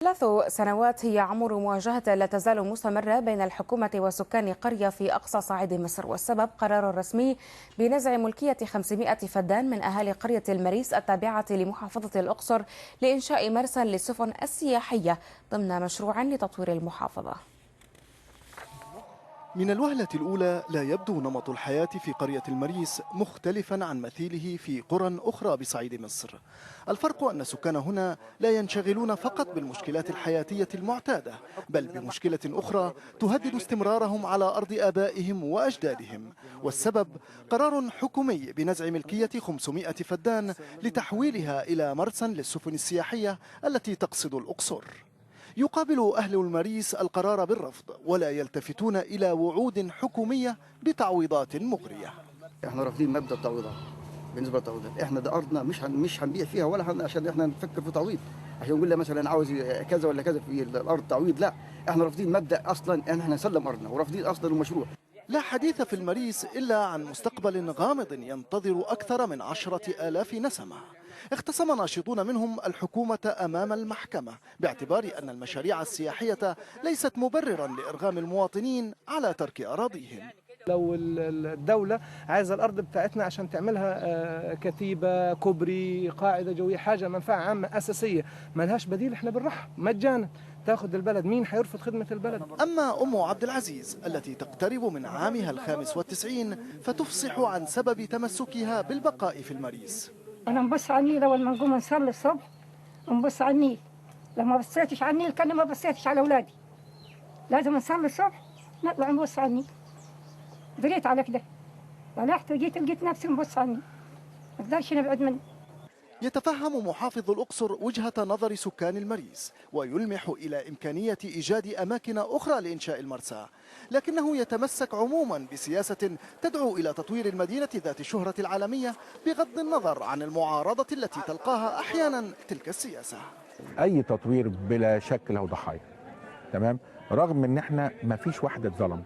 3 سنوات هي عمر مواجهة لا تزال مستمرة بين الحكومة وسكان قرية في أقصى صعيد مصر، والسبب قرار رسمي بنزع ملكية 500 فدان من أهالي قرية المريس التابعة لمحافظة الأقصر لإنشاء مرسى للسفن السياحية ضمن مشروع لتطوير المحافظة. من الوهلة الأولى لا يبدو نمط الحياة في قرية المريس مختلفا عن مثيله في قرى أخرى بصعيد مصر. الفرق أن السكان هنا لا ينشغلون فقط بالمشكلات الحياتية المعتادة، بل بمشكلة أخرى تهدد استمرارهم على أرض آبائهم وأجدادهم، والسبب قرار حكومي بنزع ملكية 500 فدان لتحويلها إلى مرسى للسفن السياحية التي تقصد الأقصر. يقابل أهل المريس القرار بالرفض ولا يلتفتون إلى وعود حكومية بتعويضات مغرية. احنا رافضين مبدأ التعويضات. بالنسبة للتعويضات احنا ده أرضنا مش هنبيع فيها ولا عشان احنا نفكر في تعويض، عشان نقول له مثلا عاوز كذا ولا كذا في الأرض تعويض. لا، احنا رافضين مبدأ أصلا ان احنا نسلم أرضنا، ورافضين أصلا المشروع. لا حديث في المريس إلا عن مستقبل غامض ينتظر أكثر من 10,000 نسمة. اختصم ناشطون منهم الحكومة أمام المحكمة باعتبار أن المشاريع السياحية ليست مبررا لإرغام المواطنين على ترك أراضيهم. لو الدولة عايزة الأرض بتاعتنا عشان تعملها كتيبة، كوبري، قاعدة جوية، حاجة منفعة عامة أساسية ما لهاش بديل، احنا بنرحب مجانا تاخد البلد. مين حيرفض خدمة البلد؟ أما أم عبد العزيز التي تقترب من عامها 95 فتفصح عن سبب تمسكها بالبقاء في المريس. أنا نبص على النيل أول ما نقوم نصلي الصبح، نبص على النيل. لما بصيتش على النيل كأني ما بصيتش على أولادي. لازم نصلي الصبح نطلع نبص على النيل. دريت على كده، طلعت وجيت لقيت نفسي نبص على النيل، ما اقدرش نبعد منه. يتفهم محافظ الأقصر وجهة نظر سكان المريس ويلمح إلى إمكانية إيجاد أماكن أخرى لإنشاء المرسى، لكنه يتمسك عموما بسياسة تدعو إلى تطوير المدينة ذات الشهرة العالمية بغض النظر عن المعارضة التي تلقاها أحيانا تلك السياسة. أي تطوير بلا شك له ضحايا، تمام؟ رغم إن احنا ما فيش واحد اتظلم،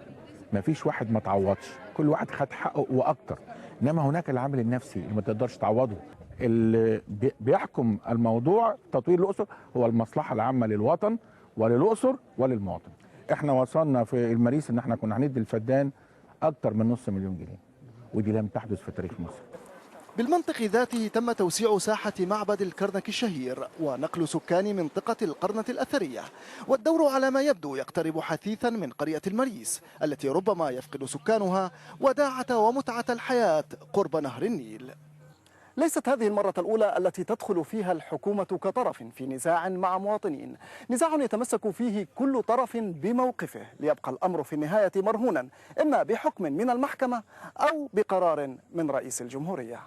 ما فيش واحد ما تعوضش، كل واحد خد حقه وأكتر، إنما هناك العامل النفسي اللي ما تقدرش تعوضه. اللي بيحكم الموضوع تطوير الأقصر هو المصلحة العامة للوطن وللأقصر وللمواطن. احنا وصلنا في المريس ان احنا كنا هندي الفدان اكتر من $500,000 ودي لم تحدث في تاريخ مصر. بالمنطق ذاته تم توسيع ساحة معبد الكرنك الشهير ونقل سكان منطقة القرنة الأثرية، والدور على ما يبدو يقترب حثيثا من قرية المريس التي ربما يفقد سكانها وداعة ومتعة الحياة قرب نهر النيل. ليست هذه المرة الأولى التي تدخل فيها الحكومة كطرف في نزاع مع مواطنين، نزاع يتمسك فيه كل طرف بموقفه ليبقى الأمر في النهاية مرهونا إما بحكم من المحكمة أو بقرار من رئيس الجمهورية.